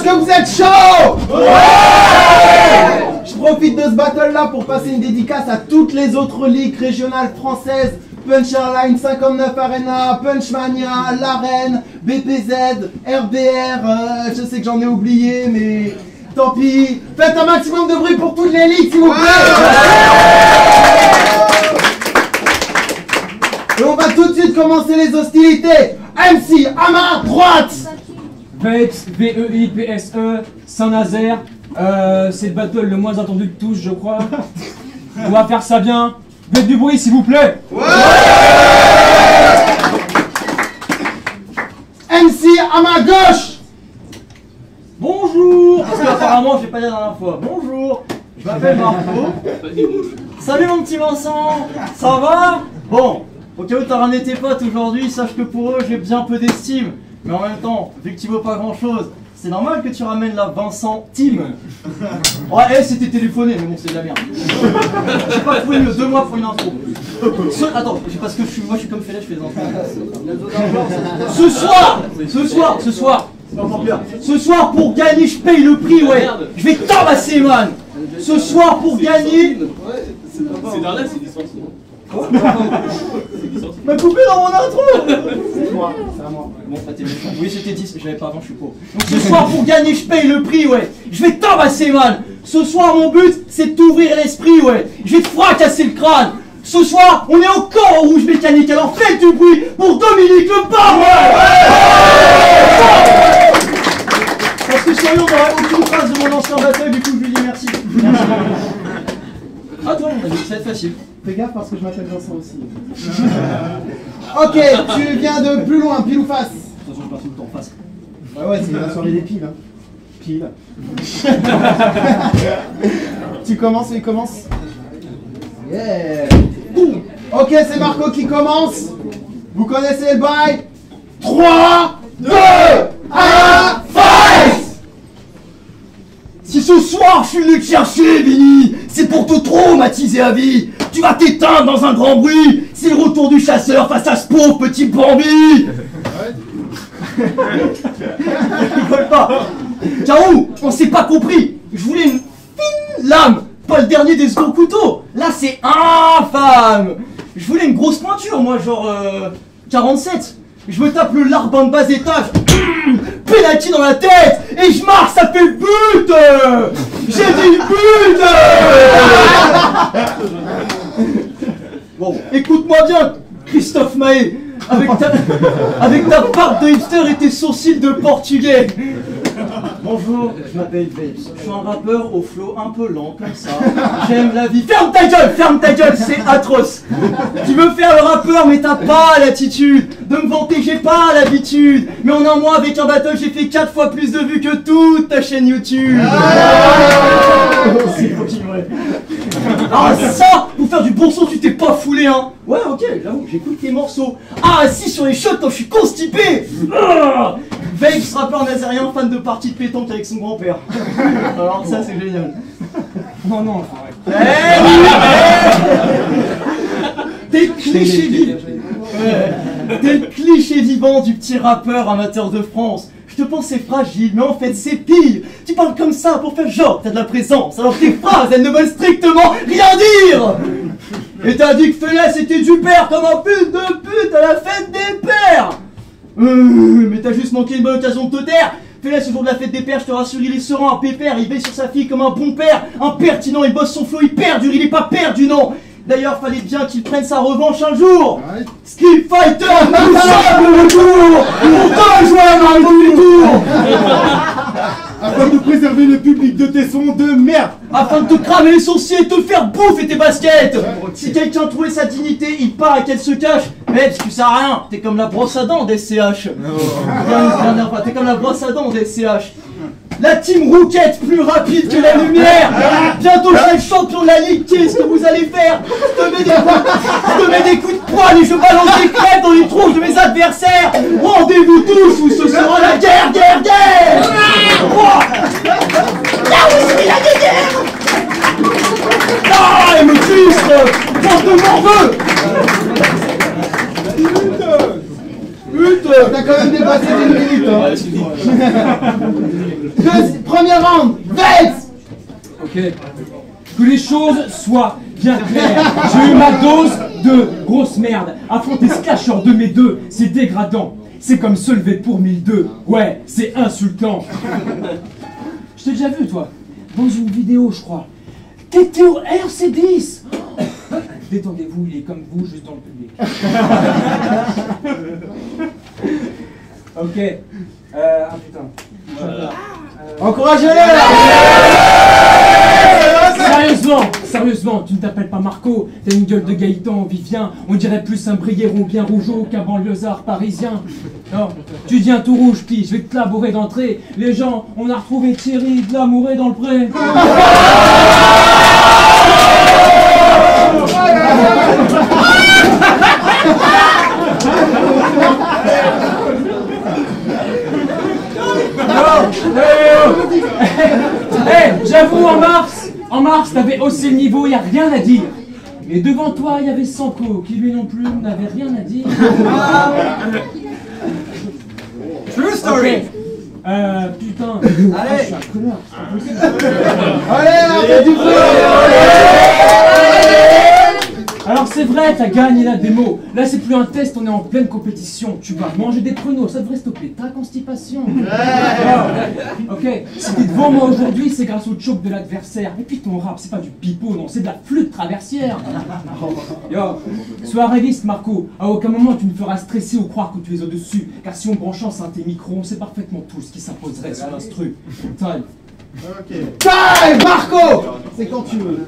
Est-ce que vous êtes chaud? Ouais! Je profite de ce battle-là pour passer une dédicace à toutes les autres ligues régionales françaises. Punch Airline, 59 Arena, Punchmania, l'Arène, BPZ, RBR, je sais que j'en ai oublié, mais tant pis. Faites un maximum de bruit pour toutes les ligues, s'il vous plaît. Et on va tout de suite commencer les hostilités. MC, à ma droite. Vapes, V-E-I-P-S-E, Saint-Nazaire. C'est le battle le moins attendu de tous, je crois. On va faire ça bien. Faites du bruit, s'il vous plaît. Ouais. MC, à ma gauche. Bonjour. Parce qu'apparemment, j'ai pas dit la dernière fois. Bonjour. Je m'appelle Marco. Salut mon petit Vincent. Ça va? Bon. Au cas où t'as ramené tes potes aujourd'hui, sache que pour eux j'ai bien peu d'estime. Mais en même temps, vu que tu vaux pas grand chose, c'est normal que tu ramènes la Vincent Team. Ouais, c'était téléphoné, mais bon, c'est de la merde. J'ai pas trouvé mieux, 2 mois pour une intro. Attends, parce que moi je suis comme Félix, je fais des intros. Ce soir, pour gagner, je paye le prix, ouais. Je vais t'embasser, man. Ce soir, pour gagner. C'est dernier, c'est licencié. M'a coupé dans mon intro. C'est moi, c'est à moi. Bon, bah t'es méchant. Oui, c'était 10, je l'avais pas avant, je suis pauvre. Donc ce soir, pour gagner, je paye le prix, ouais. Je vais t'embasser, man. Ce soir, mon but, c'est de t'ouvrir l'esprit, ouais. Je vais te fracasser le crâne. Ce soir, on est encore au rouge mécanique, alors faites du bruit pour Dominique Le Bar, Parce que sérieux, on n'aurait aucune trace de mon ancien battle, du coup, je lui dis merci. Merci. Ah, toi, on a dit que ça va être facile. Fais gaffe parce que je m'appelle Vincent aussi. Ok, tu viens de plus loin, pile ou face? Attention, je passe tout le temps en face. Ouais, c'est la soirée des piles. Hein. Pile. Tu commences et il commence. Yeah. Ok, c'est Marco qui commence. Vous connaissez le bail. 3, 2, 1, fight! Si ce soir je suis venu te chercher, Vinny, c'est pour te traumatiser à vie. Tu vas t'éteindre dans un grand bruit. C'est le retour du chasseur face à ce pauvre petit Bambi. Rigole pas. Carou, on s'est pas compris. Je voulais une fine lame, pas le dernier des seconds couteaux. Là c'est infâme. Je voulais une grosse pointure, moi, genre 47. Je me tape le larbin de bas étage, penalty dans la tête, et je marque, ça fait le but. J'ai dit but. Bon, écoute-moi bien, Christophe Mahé, avec ta barbe de hipster et tes sourcils de portugais. Bonjour, je m'appelle Vapes. Je suis un rappeur au flow un peu lent, comme ça. J'aime la vie. Ferme ta gueule, c'est atroce. Tu veux faire le rappeur, mais t'as pas l'attitude. De me vanter, j'ai pas l'habitude. Mais en un mois, avec un battle, j'ai fait 4 fois plus de vues que toute ta chaîne YouTube. C'est fucking vrai. Ah, ça, pour faire du bon son, tu t'es pas foulé, hein. Ouais, ok, j'avoue, j'écoute tes morceaux. Ah, assis sur les shots quand je suis constipé. Vapes, rappeur nazérien, fan de partie de pétanque avec son grand-père. Alors ça, c'est génial. Non, T'es le cliché vivant du petit rappeur amateur de France. Je te pensais fragile, mais en fait c'est pire. Tu parles comme ça pour faire genre t'as de la présence, alors que tes phrases elles ne veulent strictement rien dire. Et t'as dit que Félix était du père comme un fils de pute à la fête des pères. Mais t'as juste manqué une bonne occasion de te taire. Félix, au jour de la fête des pères, je te rassure, il est serein, un pépère, il veille sur sa fille comme un bon père. Impertinent, il bosse son flow, il perdure, il est pas perdu, non. D'ailleurs, fallait bien qu'il prenne sa revanche un jour. Ouais. Street Fighter, nous sommes de retour pour rejoindre un demi-tour. Afin de préserver le public de tes sons de merde. Afin de te cramer les sourcils et te faire bouffer tes baskets. Si quelqu'un trouvait sa dignité, il part qu'elle se cache. Mais tu sers à rien, t'es comme la brosse à dents des SCH. T'es comme la brosse à dents des SCH. La team Rouquette plus rapide que la lumière. Bientôt je serai champion de la ligue. Qu'est-ce que vous allez faire? Je te mets des coups de poing et je balance des crêpes dans les tronches de mes adversaires. Rendez-vous tous ou ce sera la guerre. Là où c'est la guerre. Ah, elle me frustre. Bande de morveux. T'as quand même dépassé d'une minute, hein. Premier round, Vex. Ok. Que les choses soient bien claires. J'ai eu ma dose de grosse merde. Affronter ce clasheur de mes deux, c'est dégradant. C'est comme se lever pour 1002. Ouais, c'est insultant. Je t'ai déjà vu, toi, dans une vidéo, je crois. T'étais au RC10. Détendez-vous, il est comme vous, juste dans le public. Ok. Ah putain. Encouragez-le. Sérieusement, tu ne t'appelles pas Marco, t'as une gueule de Gaëtan, Vivien, on dirait plus un Briéron bien rougeau qu'un banlieusard parisien. Non, tu viens tout rouge, puis je vais te labourer d'entrée. Les gens, on a retrouvé Thierry de l'amouré dans le pré. J'avoue, en mars, t'avais haussé le niveau, y a rien à dire. Mais devant toi, il y avait Sanko, qui lui non plus n'avait rien à dire. True story. Okay. Putain. Allez. Je suis un connard, c'est pas possible. Allez, du feu. Alors c'est vrai, t'as gagné la démo. Là c'est plus un test, on est en pleine compétition. Tu vas manger des pruneaux, ça devrait stopper ta constipation. Ok, si t'es devant moi aujourd'hui, c'est grâce au choke de l'adversaire. Et puis ton rap, c'est pas du pipeau, non, c'est de la flûte traversière. Yo, sois réaliste Marco. À aucun moment tu ne feras stresser ou croire que tu es au-dessus. Car si on branche en synthé micro, on sait parfaitement tout ce qui s'imposerait sur l'instru. Time. Ok. Time, Marco. C'est quand tu veux.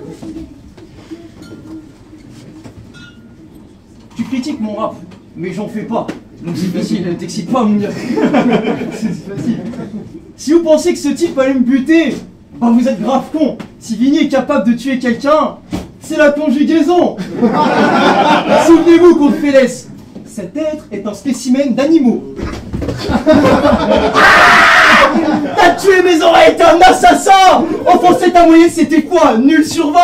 Tu critiques mon rap, mais j'en fais pas. Donc c'est facile, ne t'excite pas, mon gars. C'est facile. Si vous pensez que ce type allait me buter, bah vous êtes grave con. Si Vigny est capable de tuer quelqu'un, c'est la conjugaison. Souvenez-vous qu'on fait laisse. Cet être est un spécimen d'animaux. T'as tué mes oreilles, t'es un assassin. Enfoncer ta moyenne, c'était quoi? Nul sur 20.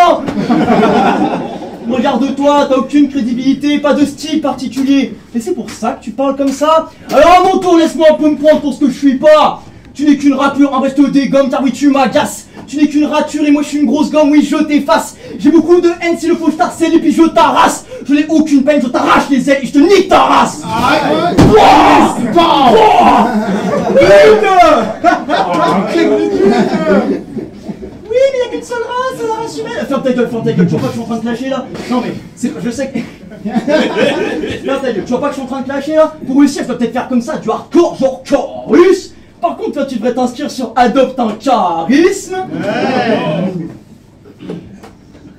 Regarde-toi, t'as aucune crédibilité, pas de style particulier. Et c'est pour ça que tu parles comme ça? Alors à mon tour, laisse-moi un peu me prendre pour ce que je suis pas. Tu n'es qu'une râpure, un reste des gommes, car oui tu m'agaces. Tu n'es qu'une rature et moi je suis une grosse gomme, oui je t'efface. J'ai beaucoup de haine, si le faut je t'harcèle et puis je t'arrasse. Je n'ai aucune peine, je t'arrache les ailes et je te nique ta race. Oui, mais il n'y a qu'une seule race, la race humaine. Ferme ta gueule, tu vois pas que je suis en train de clasher là? Non mais, je sais que... Ferme ta gueule, tu vois pas que je suis en train de clasher là? Pour réussir, je dois peut-être faire comme ça, du hardcore, genre chorus. Par contre, toi tu devrais t'inscrire sur Adopte un charisme.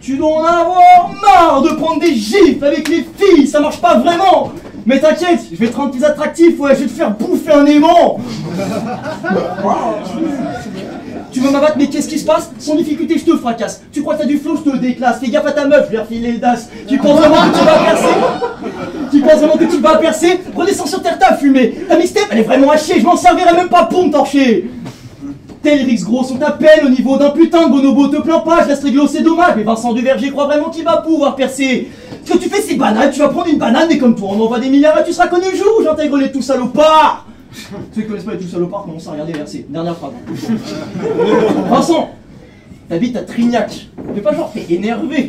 Tu dois en avoir marre de prendre des gifles avec les filles, ça marche pas vraiment. Mais t'inquiète, je vais te rendre plus attractif, ouais, je vais te faire bouffer un aimant. Tu veux m'abattre, mais qu'est-ce qui se passe? Sans difficulté, je te fracasse. Tu crois que t'as du flow, je te déclasse. Fais gaffe à ta meuf, je vais refiler le das. Tu penses vraiment que tu vas percer? Tu penses vraiment que tu vas percer? Redescends sur terre, t'as fumé. Ta mixtape, elle est vraiment à chier, je m'en servirai même pas pour me torcher. Tel Rix gros sont à peine au niveau d'un putain de bonobo, te plains pas, je laisse réglo, c'est dommage. Mais Vincent Duverger croit vraiment qu'il va pouvoir percer. Ce que tu fais, c'est banal, tu vas prendre une banane, mais comme toi, on envoie des milliards et tu seras connu le jour où j'intègre les tout salopards. Ceux qui connaissent pas les tout salopards, commencent à regarder verser. Dernière phrase. Vincent, t'habites à Trignac. Fais pas genre, t'es énervé.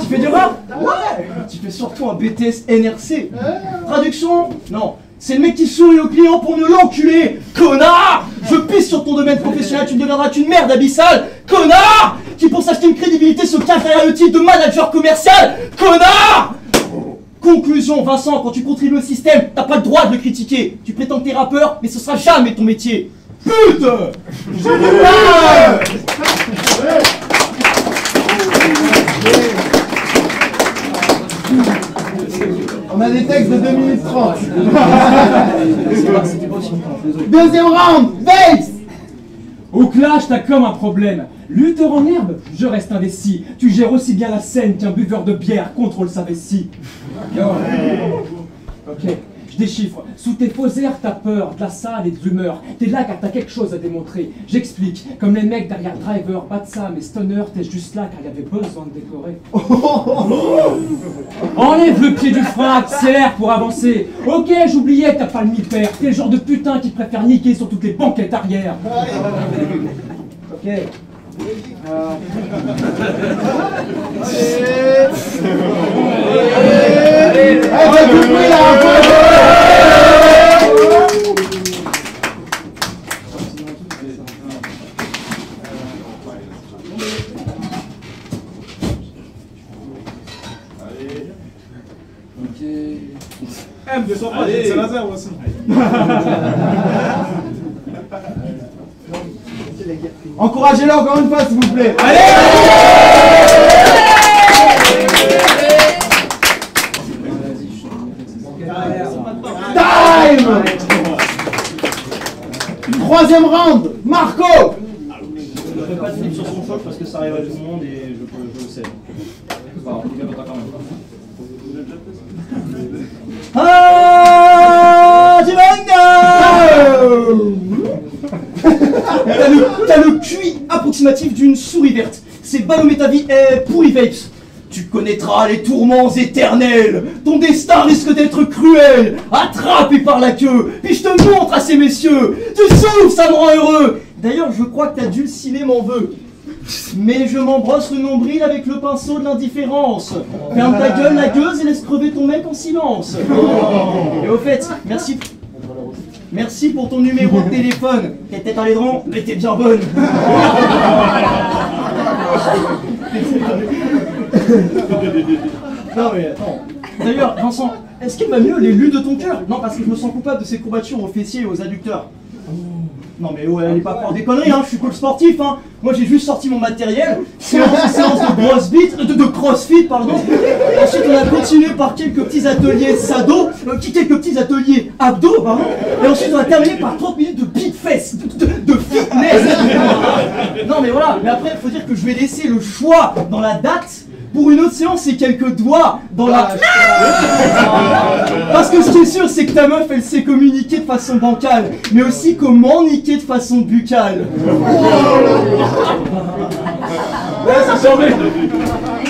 Tu fais du rap? Ouais. Tu fais surtout un BTS NRC. Traduction? Non. C'est le mec qui sourit au client pour mieux l'enculer. Connard! Je pisse sur ton domaine professionnel, tu ne deviendras qu'une merde abyssale. Connard! Qui pour s'acheter une crédibilité se cache derrière le titre de manager commercial. Connard! Conclusion, Vincent, quand tu contribues au système, t'as pas le droit de le critiquer. Tu prétends que t'es rappeur, mais ce sera jamais ton métier. Pute! On a des textes de 2 minutes 30. Deuxième round, Vex. Au clash, t'as comme un problème. Lutteur en herbe, je reste indécis. Tu gères aussi bien la scène qu'un buveur de bière contrôle sa vessie. Yo. Ok, je déchiffre. Sous tes faux airs, t'as peur de la salle et de l'humeur. T'es là car t'as quelque chose à démontrer. J'explique, comme les mecs derrière Driver, pas de ça, mais Stoner, t'es juste là car il y avait besoin de décorer. En Enlève le pied du frein, accélère pour avancer. Ok, j'oubliais que t'as pas le mi-père. T'es le genre de putain qui préfère niquer sur toutes les banquettes arrière. Ok. M200, c'est Saint-Lazare aussi. Encouragez-le encore une fois, s'il vous plaît. Allez! Time! Troisième round, Marco! Je ne fais pas de flip sur son choc parce que ça arrive à tout le monde et je le sais. Bon, il va quand même. Ah, T'as le QI approximatif d'une souris verte. C'est Balomé ta vie et pourri vapes. Tu connaîtras les tourments éternels. Ton destin risque d'être cruel. Attrapé par la queue. Puis je te montre à ces messieurs. Tu souffles, ça me rend heureux. D'ailleurs, je crois que ta dulcinée m'en veut. Mais je m'embrosse le nombril avec le pinceau de l'indifférence. Ferme ta gueule, la gueuse, et laisse crever ton mec en silence. Et au fait, merci pour ton numéro de téléphone. T'étais dans les draps, mais t'es bien bonne. Non mais attends. D'ailleurs, Vincent, est-ce qu'il va mieux l'élu de ton cœur? Non, parce que je me sens coupable de ces courbatures aux fessiers et aux adducteurs. Non mais ouais, allez pas croire des conneries, hein, je suis coach sportif, hein. Moi j'ai juste sorti mon matériel, séance de crossfit, pardon. Ensuite on a continué par quelques petits ateliers sado, quelques petits ateliers abdos, pardon. Et ensuite on a terminé par 30 minutes de beat fest, de fitness. Non mais voilà, mais après il faut dire que je vais laisser le choix dans la date pour une autre séance et quelques doigts dans la... Parce que ce qui est sûr, c'est que ta meuf, elle sait communiquer de façon bancale, mais aussi comment niquer de façon buccale.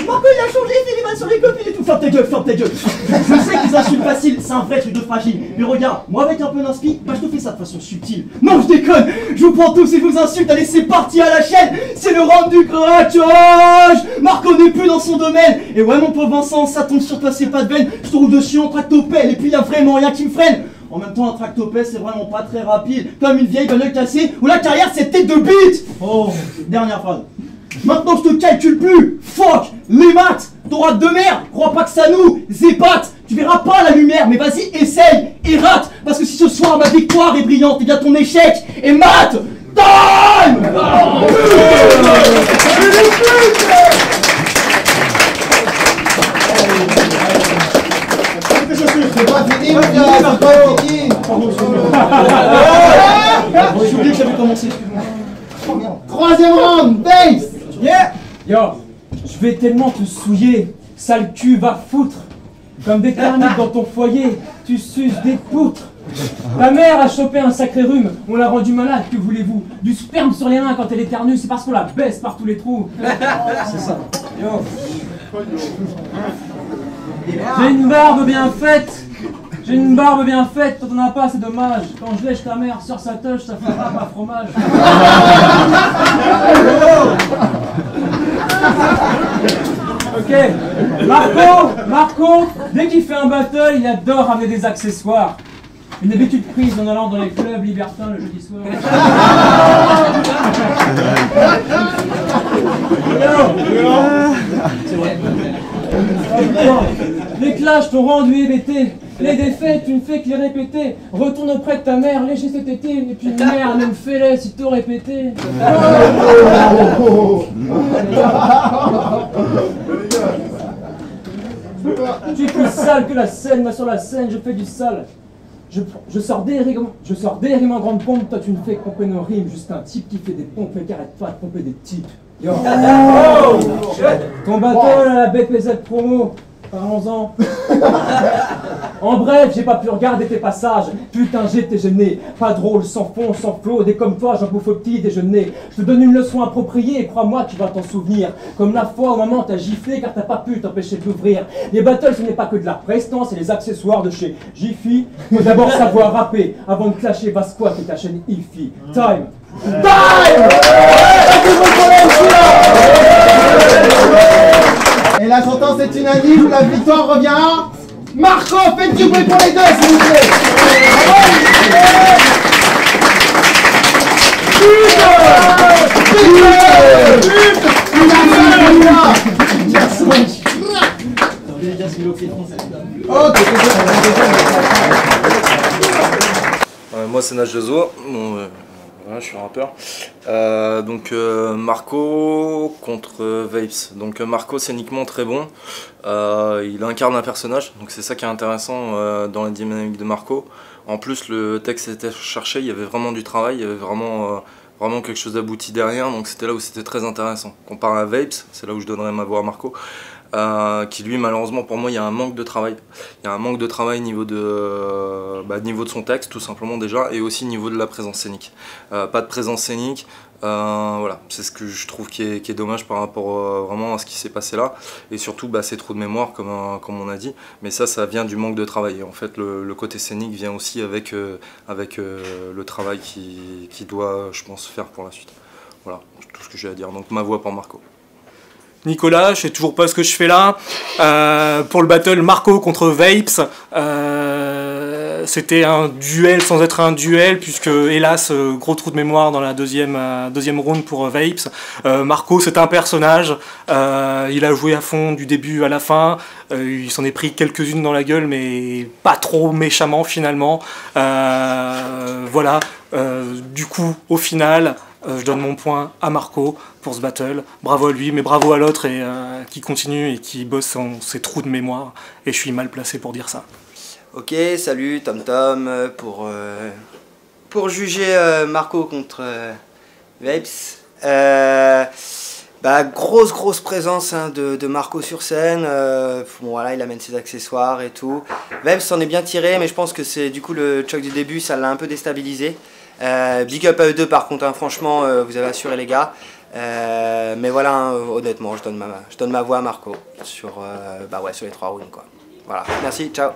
Marco, il a changé, il est mal sur les copines et tout. Ferme ta gueule, ferme ta gueule. Je sais qu'ils insultent facile, c'est un vrai truc de fragile. Mais regarde, moi avec un peu d'inspi, bah je te fais ça de façon subtile. Non, je déconne, je vous prends tous et je vous insulte. Allez, c'est parti à la chaîne. C'est le round du craquage. Marco n'est plus dans son domaine. Et ouais, mon pauvre Vincent, ça tombe sur toi, c'est pas de veine. Je te roule dessus en tractopelle et puis y a vraiment rien qui me freine. En même temps, un tractopelle, c'est vraiment pas très rapide. Comme une vieille bagnole cassée ou la carrière, c'est tête de bite. Oh, dernière phrase. Maintenant je te calcule plus. Fuck les maths. Ton rate de merde, crois pas que ça nous épate. Tu verras pas la lumière, mais vas-y, essaye et rate. Parce que si ce soir ma victoire est brillante, et bien ton échec est mat. Time. C'est pas fini, mon gars, c'est pas fini. J'ai oublié que j'avais commencé, excuse-moi. Troisième round, base. Yeah. Yo, je vais tellement te souiller, sale cul, va foutre. Comme des termites dans ton foyer, tu suces des poutres. Ta mère a chopé un sacré rhume, on l'a rendue malade, que voulez-vous? Du sperme sur les mains quand elle éternue, c'est parce qu'on la baisse par tous les trous. C'est ça. Yo. J'ai une barbe bien faite. J'ai une barbe bien faite, toi t'en as pas, c'est dommage. Quand je lèche ta mère sur sa touche, ça fera pas fromage. Ok, Marco, dès qu'il fait un battle, il adore ramener des accessoires. Une habitude prise en allant dans les clubs libertins le jeudi soir. C'est vrai. Les clashs t'ont rendu hébété. Les défaites, tu ne fais que les répéter. Retourne auprès de ta mère, lécher cet été. Et puis merde, même fais-les si t'aurais pété. Tu es plus sale que la scène, moi sur la scène, je fais du sale. Je sors des rimes en grande pompe, toi tu ne fais que pomper nos rimes. Juste un type qui fait des pompes et qui arrête pas de pomper des types. Yo. Ton battle à la BPZ promo, Parlons-en. En bref, j'ai pas pu regarder tes passages. Putain, j'étais gêné. Pas drôle, sans fond, sans flot. Des comme toi, j'en bouffe au petit déjeuner. Je te donne une leçon appropriée et crois-moi, tu vas t'en souvenir. Comme la fois où maman t'a giflé car t'as pas pu t'empêcher de l'ouvrir. Les battles, ce n'est pas que de la prestance et les accessoires de chez Jiffy. Faut d'abord savoir rapper avant de clasher Vasquat et ta chaîne Ifi. Time! Et la sentence est unanime, la victoire revient à Marco. Faites du bruit pour les deux, s'il vous plaît. Moi c'est Nagezo, voilà, je suis rappeur. Marco contre Vapes. Donc Marco scéniquement très bon, il incarne un personnage, donc c'est ça qui est intéressant dans la dynamique de Marco. En plus le texte était cherché, il y avait vraiment du travail, il y avait vraiment quelque chose d'abouti derrière, donc c'était là où c'était très intéressant. Comparé à Vapes, c'est là où je donnerais ma voix à Marco. Qui lui malheureusement pour moi il y a un manque de travail. Il y a un manque de travail niveau de son texte tout simplement déjà, et aussi niveau de la présence scénique. Pas de présence scénique, voilà, c'est ce que je trouve qui est dommage par rapport vraiment à ce qui s'est passé là, et surtout ces trous de mémoire comme on a dit, mais ça vient du manque de travail. Et en fait le côté scénique vient aussi avec le travail qui doit je pense faire pour la suite. Voilà, tout ce que j'ai à dire, donc ma voix pour Marco. Nicolas, je sais toujours pas ce que je fais là. Pour le battle Marco contre Vapes, c'était un duel sans être un duel, puisque hélas, gros trou de mémoire dans la deuxième round pour Vapes. Marco, c'est un personnage, il a joué à fond du début à la fin, il s'en est pris quelques-unes dans la gueule, mais pas trop méchamment finalement. Voilà, du coup, au final, je donne mon point à Marco pour ce battle. Bravo à lui, mais bravo à l'autre qui continue et qui bosse ses trous de mémoire. Et je suis mal placé pour dire ça. Ok, salut, Tom Tom, pour juger Marco contre Vapes. Grosse présence de Marco sur scène. Bon, voilà, il amène ses accessoires et tout. Vapes s'en est bien tiré, mais je pense que c'est du coup le choc du début, ça l'a un peu déstabilisé. Big up à eux deux par contre, hein, franchement vous avez assuré les gars, mais voilà, hein, honnêtement je donne ma voix à Marco sur les 3 rounds quoi. Voilà, merci, ciao.